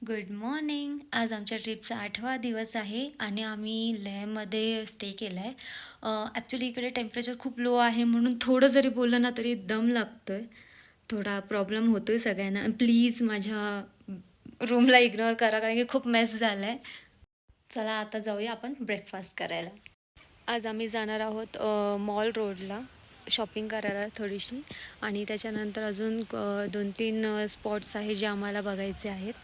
Good morning. आज आमच्या ट्रिपचा 8वा दिवस आहे आणि आम्ही लेहमध्ये स्टे केला आहे. ॲक्च्युली इकडे टेम्परेचर खूप लो आहे म्हणून थोडं जरी बोललं ना तरी दम लागतो आहे. थोडा प्रॉब्लेम होतो आहे सगळ्यांना. प्लीज माझ्या रूमला इग्नोर करा कारण की खूप मेस झाला आहे. चला आता जाऊया आपण ब्रेकफास्ट करायला. आज आम्ही जाणार आहोत मॉल रोडला शॉपिंग करायला थोडीशी आणि त्याच्यानंतर अजून 2-3 स्पॉट्स आहे जे आम्हाला बघायचे आहेत.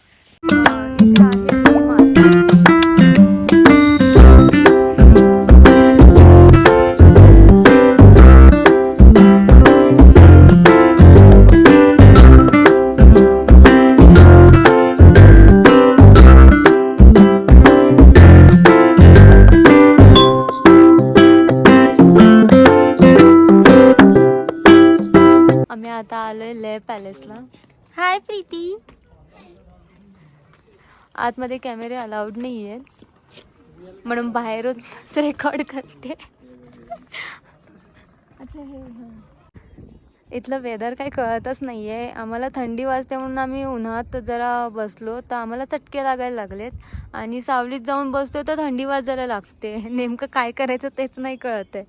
इथे आहे डी-मार्ट. आम्ही आता आलोय लेह पॅलेसला. हाय प्रीती. आतमध्ये कॅमेरे अलाउड नाही आहेत म्हणून बाहेरूनच रेकॉर्ड करते. अच्छा इथलं वेदर काही कळतच नाही आहे. आम्हाला थंडी वाजते म्हणून आम्ही उन्हात जरा बसलो तर आम्हाला चटके लागायला लागलेत आणि सावलीत जाऊन बसतो तर थंडी वाजायला लागते. नेमकं काय करायचं तेच नाही कळत आहे.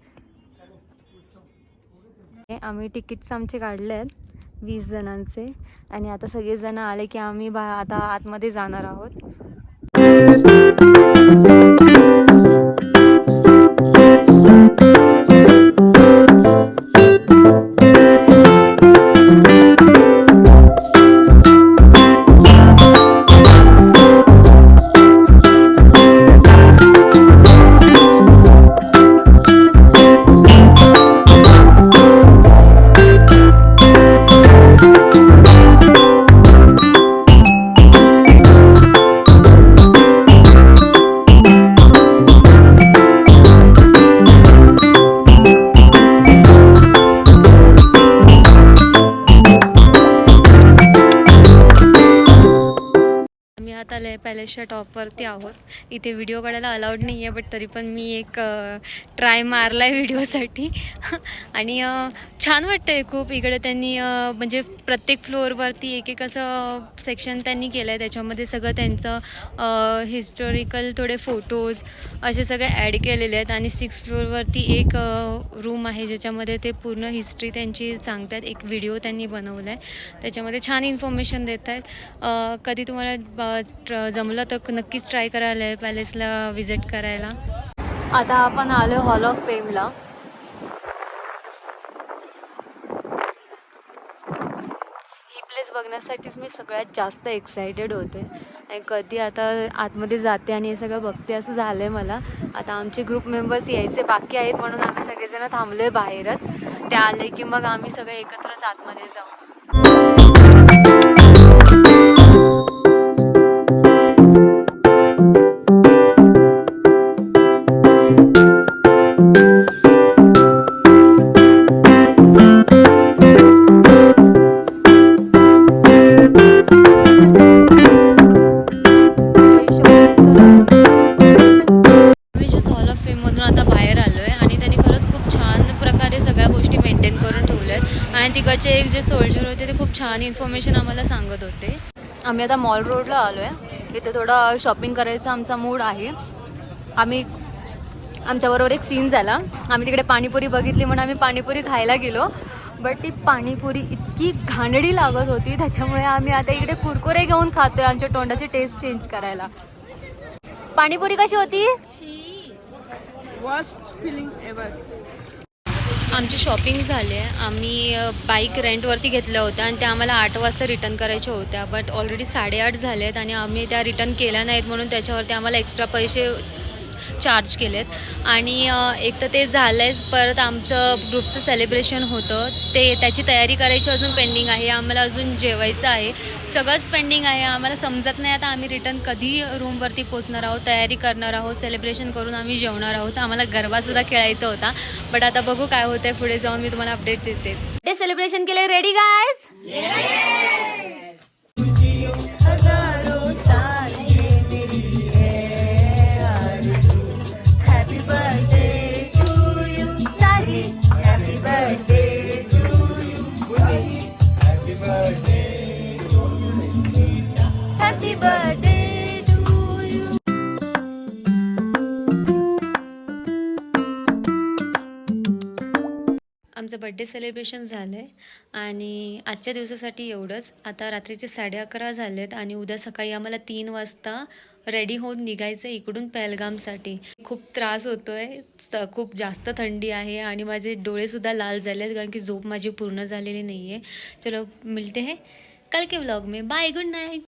आम्ही तिकीट्स आमचे काढले आहेत 20 जणांचे आणि आता सगळेजण आले की आम्ही आता आतमध्ये जाणार आहोत. आता लेह पॅलेसच्या टॉपवरती आहोत. इथे व्हिडिओ काढायला अलाउड नाही आहे बट तरी पण मी एक ट्राय मारला आहे व्हिडिओसाठी. आणि छान वाटतं आहे खूप. इकडे त्यांनी म्हणजे प्रत्येक फ्लोअरवरती एक असं सेक्शन त्यांनी केलं आहे. त्याच्यामध्ये सगळं त्यांचं हिस्टॉरिकल थोडे फोटोज असे सगळे ॲड केलेले आहेत. आणि 6th फ्लोअरवरती एक रूम आहे ज्याच्यामध्ये ते पूर्ण हिस्ट्री त्यांची सांगतात. एक व्हिडिओ त्यांनी बनवला आहे त्याच्यामध्ये छान इन्फॉर्मेशन देत आहेत. कधी तुम्हाला जमलं तर नक्कीच ट्राय करायला आहे पॅलेसला विजिट करायला. आता आपण आलो हॉल ऑफ फेमला. ही प्लेस बघण्यासाठीच मी सगळ्यात जास्त एक्सायटेड होते आणि कधी आता आतमध्ये जाते आणि हे सगळं बघते असं झालं आहे मला. आता आमचे ग्रुप मेंबर्स यायचे बाकी आहेत म्हणून आम्ही सगळेजण थांबलो आहे बाहेरच. ते आले की मग आम्ही सगळे एकत्रच आतमध्ये जाऊ. आणि तिकडचे एक जे सोल्जर होते ते खूप छान इन्फॉर्मेशन आम्हाला सांगत होते. आम्ही आता मॉल रोडला आलो आहे. इथे थोडा शॉपिंग करायचा आमचा मूड आहे. आमच्याबरोबर एक सीन झाला. आम्ही तिकडे पाणीपुरी बघितली म्हणून आम्ही पाणीपुरी खायला गेलो बट ती पाणीपुरी इतकी घाणेरडी लागत होती त्याच्यामुळे आम्ही आता इकडे कुरकुरे घेऊन खातोय आमच्या तोंडाची टेस्ट चेंज करायला. पाणीपुरी कशी होती? Worst feeling ever. आमची शॉपिंग झाली आहे. आम्ही बाईक रेंटवरती घेतल्या होत्या आणि त्या आम्हाला 8 वाजता रिटर्न करायच्या होत्या बट ऑलरेडी 8:30 झाले आहेत आणि आम्ही त्या रिटर्न केल्या नाहीत म्हणून त्याच्यावरती आम्हाला एक्स्ट्रा पैसे चार्ज केलेत. आणि एक तर ते झालं आहे. परत आमचं ग्रुपचं सेलिब्रेशन होतं त्याची तयारी करायची अजून पेंडिंग आहे. आम्हाला अजून जेवायचं आहे. सगळंच पेंडिंग आहे. आम्हाला समजत नाही आता आम्ही रिटर्न कधी रूमवरती पोचणार आहोत. तयारी करणार आहोत. सेलिब्रेशन करून आम्ही जेवणार आहोत. आम्हाला गरबासुद्धा खेळायचा होता बट आता बघू काय होतं आहे. पुढे जाऊन मी तुम्हाला अपडेट देते. ते सेलिब्रेशन केले. Ready guys? birthday. आमचं बड्डे सेलिब्रेशन झालं आहे आणि आजच्या दिवसासाठी एवढंच. आता रात्रीचे 11:30 झालेत आणि उद्या सकाळी आम्हाला 3 वाजता रेडी होऊन निघायचं इकडून पहलगामसाठी. खूप त्रास होतो आहे, खूप जास्त थंडी आहे आणि माझे डोळेसुद्धा लाल झाले आहेत कारण की झोप माझी पूर्ण झालेली नाही आहे. चलो मिलते हैं कल के व्लॉग में. Bye, good night.